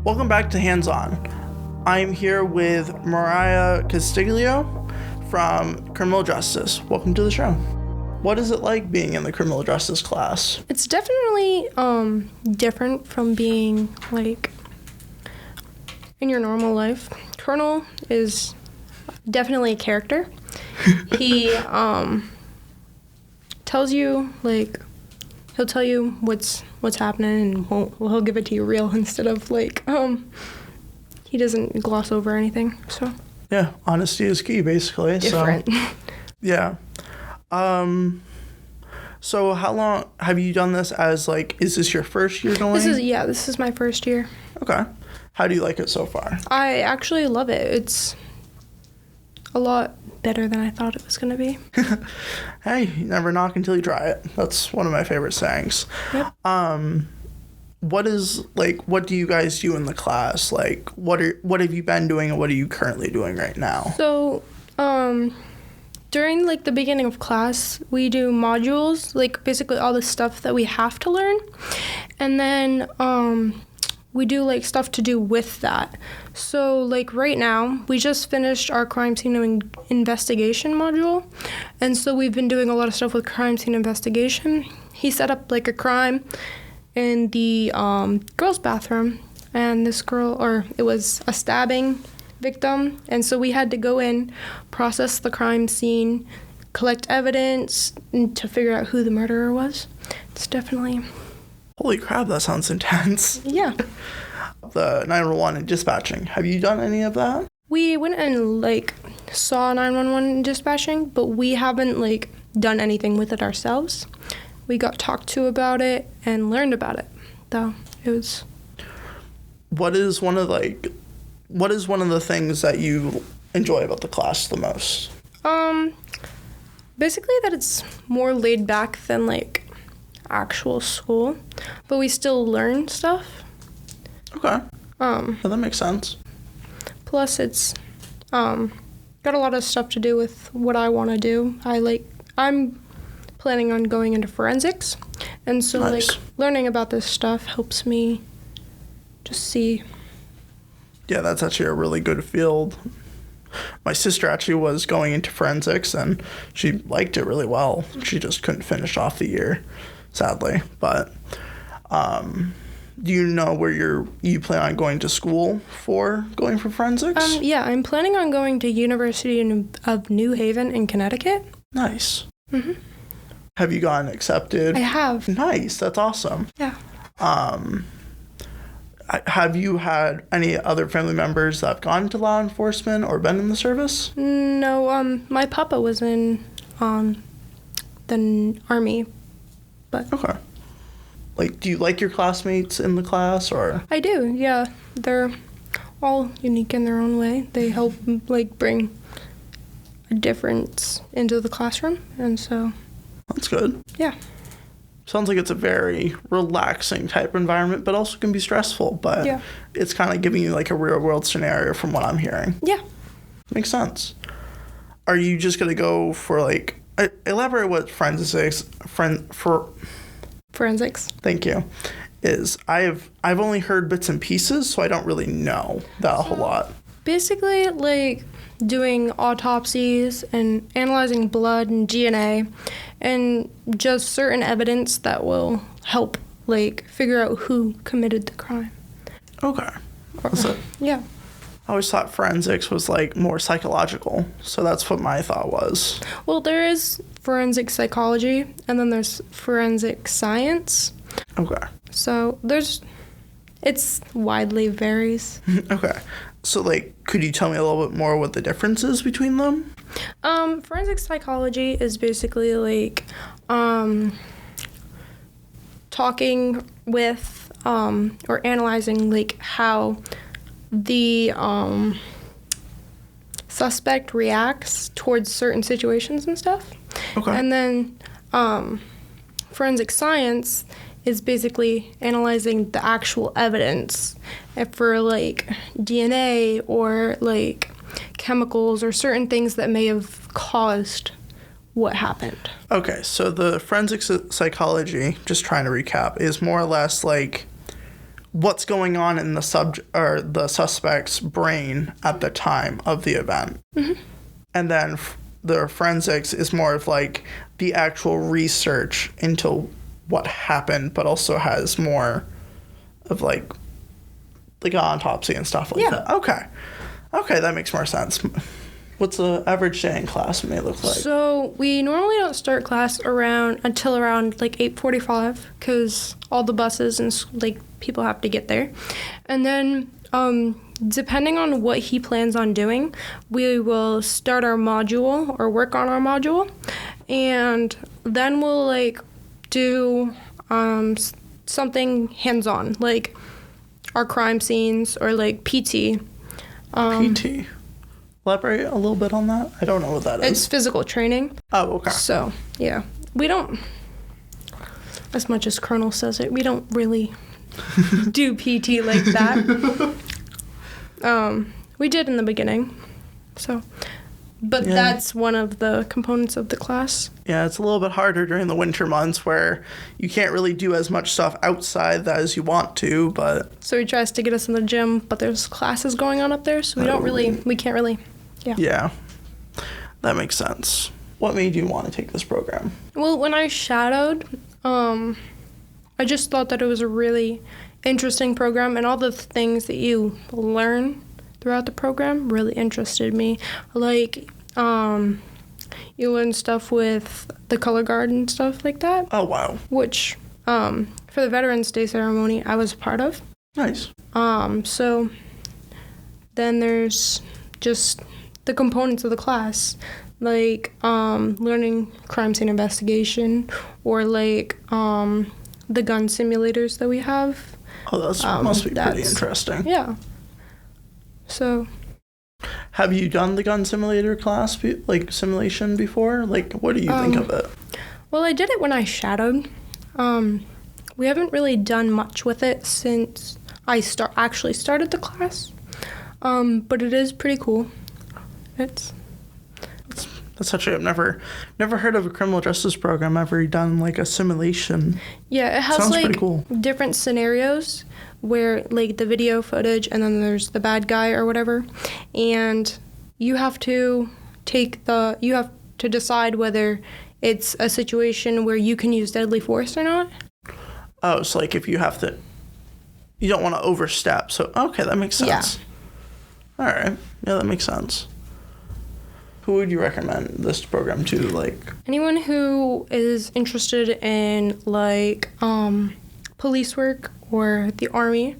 Welcome back to Hands On. I'm here with Mariyah Castigliego from Criminal Justice. Welcome to the show. What is it like being in the Criminal Justice class? It's definitely different from being like in your normal life. Colonel is definitely a character. He tells you he'll tell you what's happening, and he'll give it to you real instead of he doesn't gloss over anything. So yeah, honesty is key, basically. Different. So, yeah. So how long have you done this as is this your first year going? This is my first year. Okay. How do you like it so far? I actually love it. It's a lot better than I thought it was going to be. Hey, you never knock until you try it. That's one of my favorite sayings. Yep. What do you guys do in the class? What have you been doing and what are you currently doing right now? So, during the beginning of class, we do modules, basically all the stuff that we have to learn. And then we do stuff to do with that. So right now, we just finished our crime scene investigation module. And so we've been doing a lot of stuff with crime scene investigation. He set up a crime in the girls' bathroom, and it was a stabbing victim, and so we had to go in, process the crime scene, collect evidence to figure out who the murderer was. It's definitely... Holy crap, that sounds intense. Yeah. The 911 and dispatching, have you done any of that? We went and saw 911 dispatching, but we haven't done anything with it ourselves. We got talked to about it and learned about it, though. It was... What is one of the things that you enjoy about the class the most? Basically that it's more laid back than actual school, but we still learn stuff. Okay. Yeah, that makes sense. Plus it's got a lot of stuff to do with what I want to do. I'm planning on going into forensics, and so nice. Learning about this stuff helps me just see. Yeah, that's actually a really good field. My sister actually was going into forensics, and she liked it really well. She just couldn't finish off the year, sadly. But do you know where you plan on going to school for going for forensics? Yeah, I'm planning on going to University of New Haven in Connecticut. Nice. Mm-hmm. Have you gotten accepted? I have. Nice. That's awesome. Yeah. Have you had any other family members that have gone to law enforcement or been in the service? No, my papa was in the Army, but... Okay. Do you like your classmates in the class, or...? I do, yeah. They're all unique in their own way. They help, bring a difference into the classroom, and so... That's good. Yeah. Sounds like it's a very relaxing type environment, but also can be stressful. But yeah. It's kind of giving you a real world scenario from what I'm hearing. Yeah. Makes sense. Are you just going to go for elaborate what forensics. Thank you. Is I've only heard bits and pieces, so I don't really know that a whole lot. Basically, doing autopsies and analyzing blood and DNA and just certain evidence that will help figure out who committed the crime. Okay. Yeah. I always thought forensics was more psychological, so that's what my thought was. Well, there is forensic psychology, and then there's forensic science. Okay. So it's widely varies. Okay. So, could you tell me a little bit more what the difference is between them? Forensic psychology is basically, talking with, or analyzing, how the, suspect reacts towards certain situations and stuff. Okay. And then, forensic science is basically analyzing the actual evidence for DNA or chemicals or certain things that may have caused what happened. Okay, so the forensic psychology, just trying to recap, is more or less what's going on in the the suspect's brain at the time of the event. Mm-hmm. And then the forensics is more of like the actual research into what happened, but also has more of like an autopsy and stuff like that. Okay, that makes more sense. What's the average day in class may look like? So we normally don't start class until around like 8:45 because all the buses and like people have to get there. And then depending on what he plans on doing, we will start our module or work on our module, and then we'll like do something hands-on, like our crime scenes or like PT. PT. Elaborate a little bit on that. I don't know what that is. It's physical training. Oh, okay. So yeah, we don't, as much as Colonel says it, we don't really do PT like that. We did in the beginning, but that's one of the components of the class. Yeah, it's a little bit harder during the winter months where you can't really do as much stuff outside as you want to, but... So he tries to get us in the gym, but there's classes going on up there, so we can't really, Yeah, that makes sense. What made you want to take this program? Well, when I shadowed, I just thought that it was a really interesting program, and all the things that you learn throughout the program really interested me. Like, you learn stuff with the color guard and stuff like that. Oh, wow. Which, for the Veterans Day ceremony, I was part of. Nice. So then there's just the components of the class, like learning crime scene investigation, or like the gun simulators that we have. Oh, that must be pretty interesting. Yeah. So. Have you done the gun simulator class, simulation before? Like, what do you think of it? Well, I did it when I shadowed. We haven't really done much with it since I actually started the class. But it is pretty cool. That's actually, I've never heard of a criminal justice program ever done like a simulation. Yeah, it has Sounds like pretty cool. Different scenarios where like the video footage and then there's the bad guy or whatever, and you have to decide whether it's a situation where you can use deadly force or not. Oh, so like if you don't want to overstep. So okay, that makes sense. Yeah. All right. Yeah, that makes sense. Who would you recommend this program to? Like anyone who is interested in like police work or the Army.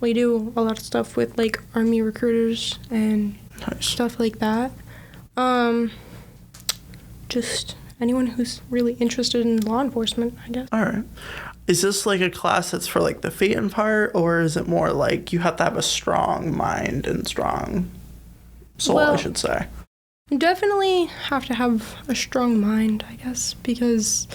We do a lot of stuff with like Army recruiters and stuff like that. Just anyone who's really interested in law enforcement, I guess. All right. Is this like a class that's for like the faint part, or is it more like you have to have a strong mind and strong soul, I should say? You definitely have to have a strong mind, I guess, because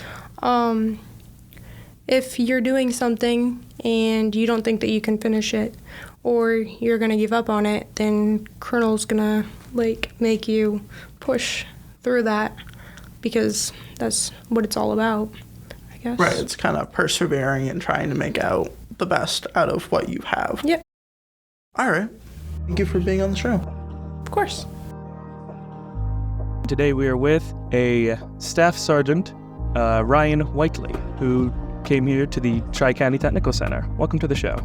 if you're doing something and you don't think that you can finish it, or you're going to give up on it, then Colonel's going to like make you push through that, because that's what it's all about, I guess. Right, it's kind of persevering and trying to make out the best out of what you have. Yep. All right. Thank you for being on the show. Of course. Today we are with a Staff Sergeant, Ryan Whiteley, who came here to the Tri-County Technical Center. Welcome to the show.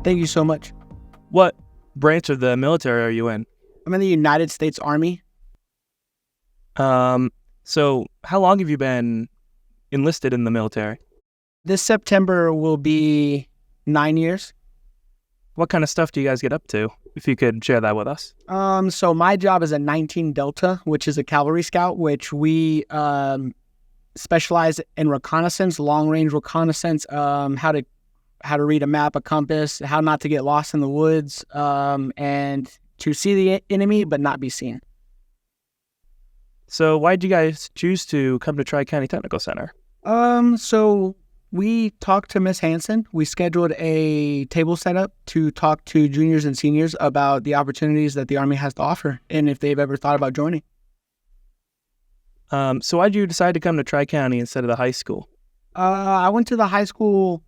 Thank you so much. What branch of the military are you in? I'm in the United States Army. So how long have you been enlisted in the military? This September will be 9 years. What kind of stuff do you guys get up to, if you could share that with us? So my job is a 19 Delta, which is a cavalry scout, which we specialize in reconnaissance, long-range reconnaissance, how to read a map, a compass, how not to get lost in the woods, and to see the enemy but not be seen. So why did you guys choose to come to Tri-County Technical Center? So we talked to Miss Hansen. We scheduled a table setup to talk to juniors and seniors about the opportunities that the Army has to offer and if they've ever thought about joining. So why did you decide to come to Tri-County instead of the high school? I went to the high school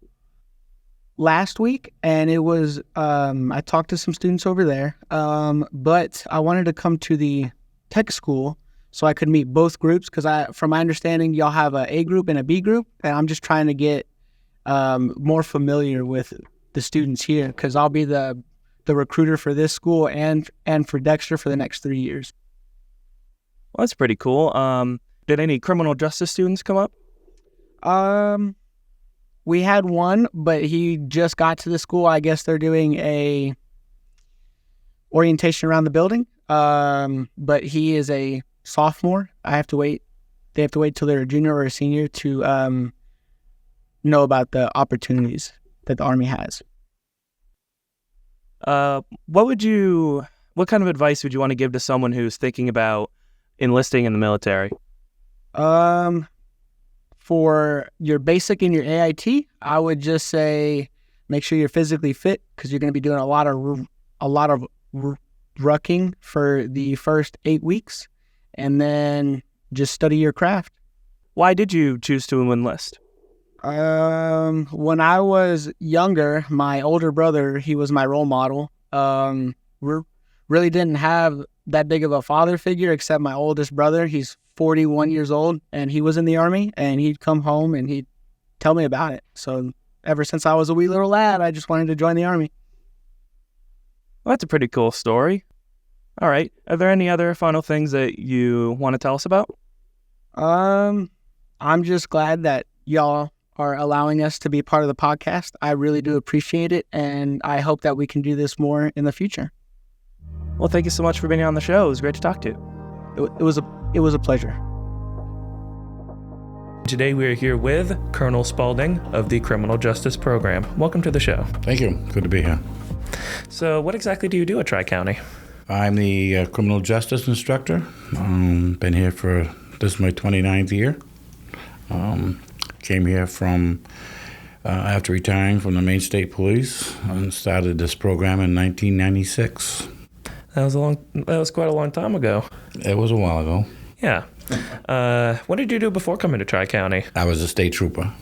last week, and it was I talked to some students over there, but I wanted to come to the tech school so I could meet both groups, because from my understanding, y'all have a A group and a B group, and I'm just trying to get more familiar with the students here, because I'll be the recruiter for this school and for Dexter for the next 3 years. Well, that's pretty cool. Did any criminal justice students come up? We had one, but he just got to the school. I guess they're doing a orientation around the building. But he is a sophomore. They have to wait till they're a junior or a senior to know about the opportunities that the Army has. What kind of advice would you want to give to someone who's thinking about enlisting in the military? For your basic and your AIT, I would just say make sure you're physically fit, because you're going to be doing a lot of rucking for the first 8 weeks, and then just study your craft. Why did you choose to enlist? When I was younger, my older brother, he was my role model. Really didn't have that big of a father figure except my oldest brother. He's 41 years old, and he was in the Army, and he'd come home and he'd tell me about it. So ever since I was a wee little lad, I just wanted to join the Army. Well, that's a pretty cool story. All right. Are there any other final things that you want to tell us about? I'm just glad that y'all are allowing us to be part of the podcast. I really do appreciate it, and I hope that we can do this more in the future. Well, thank you so much for being on the show. It was great to talk to you. It was a pleasure. Today we are here with Colonel Spaulding of the Criminal Justice Program. Welcome to the show. Thank you. Good to be here. So what exactly do you do at Tri-County? I'm the criminal justice instructor. Been here this is my 29th year. Came here from after retiring from the Maine State Police and started this program in 1996. That was quite a long time ago. It was a while ago. Yeah. What did you do before coming to Tri-County? I was a state trooper.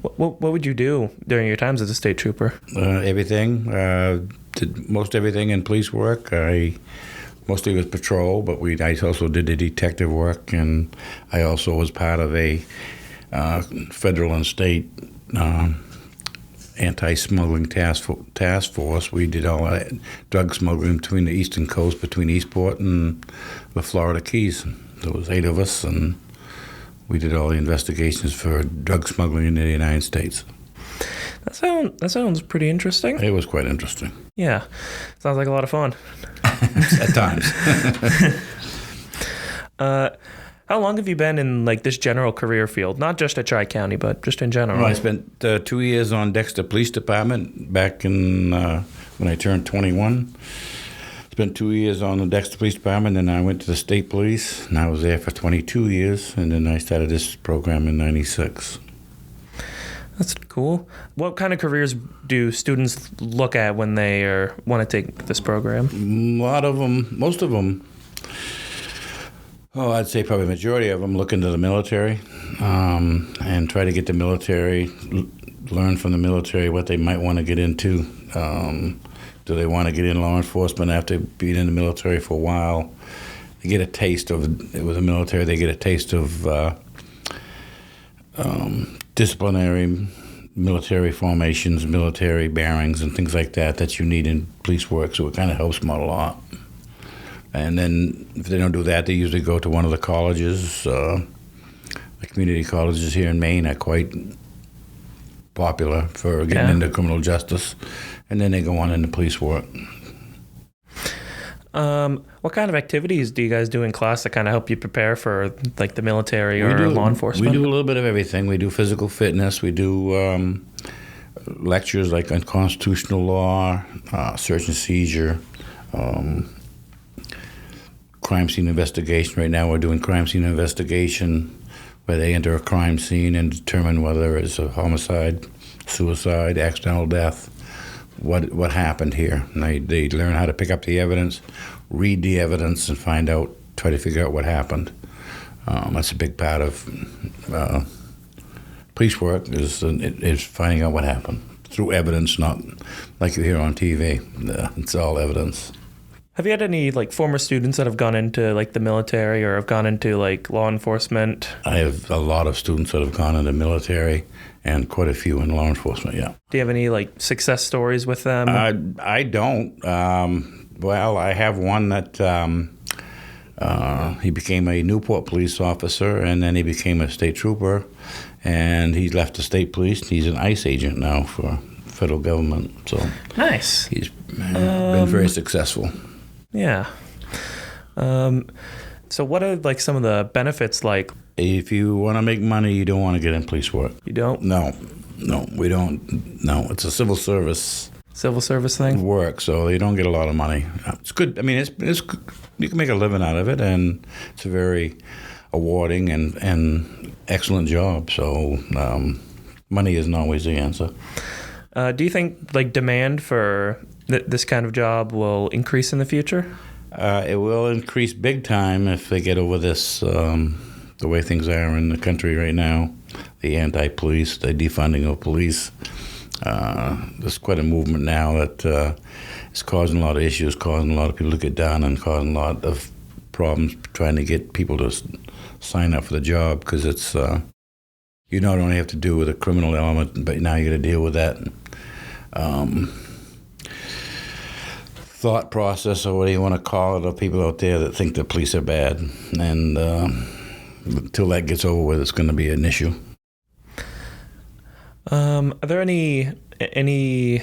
What would you do during your times as a state trooper? Everything. Did most everything in police work. I mostly was patrol, but I also did the detective work, and I also was part of a federal and state anti-smuggling task force. We did all that drug smuggling between the eastern coast, between Eastport and the Florida Keys. There was 8 of us, and we did all the investigations for drug smuggling into the United States. That sounds pretty interesting. It was quite interesting. Yeah. Sounds like a lot of fun. At times. How long have you been in this general career field? Not just at Tri-County, but just in general. Well, I spent 2 years on Dexter Police Department back in when I turned 21. Spent 2 years on the Dexter Police Department, and then I went to the State Police, and I was there for 22 years, and then I started this program in 96. That's cool. What kind of careers do students look at when they want to take this program? A lot of them, most of them, I'd say probably the majority of them look into the military and try to get the military, learn from the military what they might want to get into. Do they want to get in law enforcement after being in the military for a while? They get a taste of, with the military, they get a taste of disciplinary military formations, military bearings, and things like that you need in police work, so it kind of helps them out a lot. And then if they don't do that, they usually go to one of the colleges. The community colleges here in Maine are quite popular for getting into criminal justice, and then they go on into police work. What kind of activities do you guys do in class that kind of help you prepare for the military or law enforcement? We do a little bit of everything. We do physical fitness. We do lectures on constitutional law, search and seizure, crime scene investigation. Right now we're doing crime scene investigation, where they enter a crime scene and determine whether it's a homicide, suicide, accidental death, what happened here. And they learn how to pick up the evidence, read the evidence, and try to figure out what happened. That's a big part of police work is finding out what happened. through evidence, not like you hear on TV. It's all evidence. Have you had any like former students that have gone into like the military or have gone into like law enforcement? I have a lot of students that have gone into military and quite a few in law enforcement, yeah. Do you have any like success stories with them? I don't. Well, I have one that he became a Newport police officer, and then he became a state trooper, and he left the state police. He's an ICE agent now for federal government. So nice. He's been very successful. Yeah. So what are like some of the benefits like? If you want to make money, you don't want to get in police work. You don't? No, we don't. No, it's a civil service thing? Work, so you don't get a lot of money. It's good. I mean, it's you can make a living out of it, and it's a very awarding and excellent job. So money isn't always the answer. Do you think like demand for this kind of job will increase in the future? It will increase big time if they get over this, the way things are in the country right now, the anti-police, the defunding of police. There's quite a movement now that is causing a lot of issues, causing a lot of people to get down, and causing a lot of problems trying to get people to sign up for the job, because it's you not only have to do with a criminal element, but now you got to deal with that thought process, or what do you want to call it, of people out there that think the police are bad. And until that gets over with, it's going to be an issue. Are there any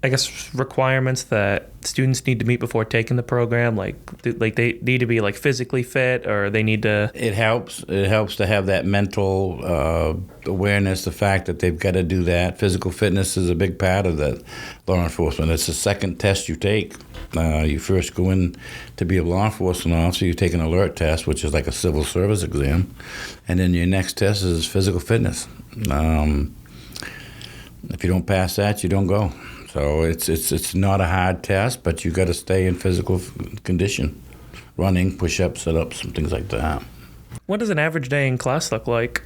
I guess requirements that students need to meet before taking the program? Like they need to be like physically fit, or they need to. It helps to have that mental awareness, the fact that they've got to do that. Physical fitness is a big part of that law enforcement. It's the second test you take. You first go in to be a law enforcement officer. You take an alert test, which is like a civil service exam, and then your next test is physical fitness. If you don't pass that, you don't go. So it's not a hard test, but you got to stay in physical condition, running, push-ups, sit-ups, and things like that. What does an average day in class look like?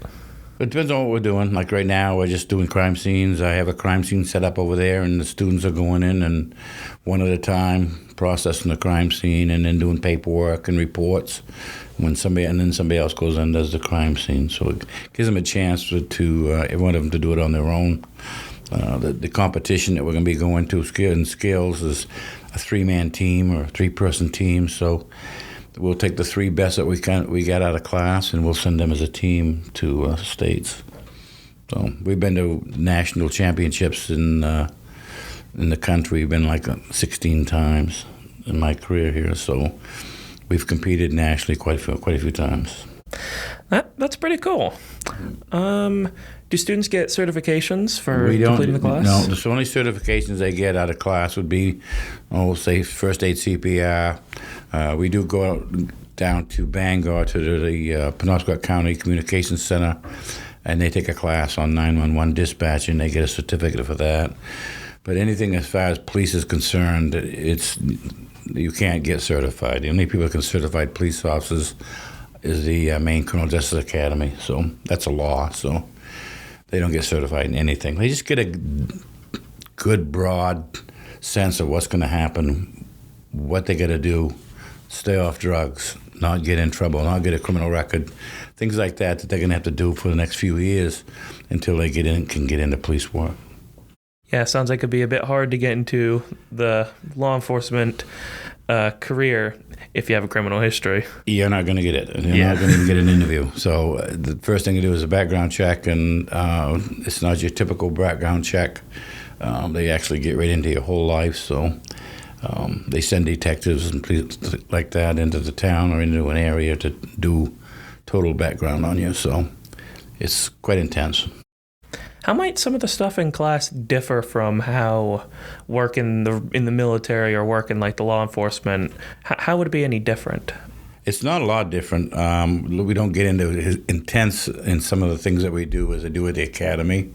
It depends on what we're doing. Like right now, we're just doing crime scenes. I have a crime scene set up over there, and the students are going in and one at a time processing the crime scene, and then doing paperwork and reports. Then somebody else goes in and does the crime scene. So it gives them a chance to every one of them to do it on their own. The competition that we're going to be going to in skills is a 3-man team or a 3-person team. So we'll take the 3 best that we got out of class, and we'll send them as a team to states. So we've been to national championships in the country. We've been like 16 times in my career here. So we've competed nationally quite a few times. That's pretty cool. Do students get certifications for completing the class? No, the only certifications they get out of class would be, say, first aid CPR. We do go down to Bangor to the Penobscot County Communications Center, and they take a class on 911 dispatch, and they get a certificate for that. But anything as far as police is concerned, you can't get certified. The only people that can certify police officers is the Maine Criminal Justice Academy. So that's a law. So they don't get certified in anything. They just get a good, broad sense of what's going to happen, what they got to do, stay off drugs, not get in trouble, not get a criminal record, things like that they're going to have to do for the next few years until they can get into police work. Yeah, sounds like it'd be a bit hard to get into the law enforcement career if you have a criminal history. You're not going to get it. You're not going to even get an interview. So the first thing to do is a background check, and it's not your typical background check. They actually get right into your whole life. So they send detectives and police like that into the town or into an area to do total background on you. So it's quite intense. How might some of the stuff in class differ from how work in the military or work in like the law enforcement? How would it be any different? It's not a lot different. We don't get into intense in some of the things that we do as I do at the academy,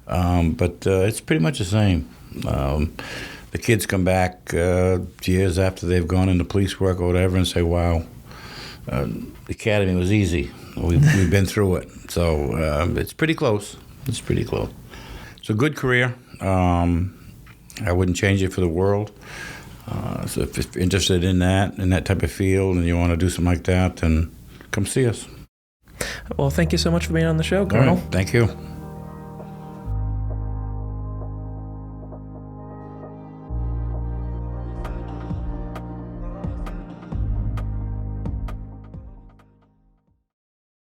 but it's pretty much the same. The kids come back years after they've gone into police work or whatever and say, "Wow, the academy was easy. We've been through it." So it's pretty close. It's pretty close. It's a good career. I wouldn't change it for the world. So if you're interested in that type of field, and you want to do something like that, then come see us. Well, thank you so much for being on the show, All Colonel. right, thank you.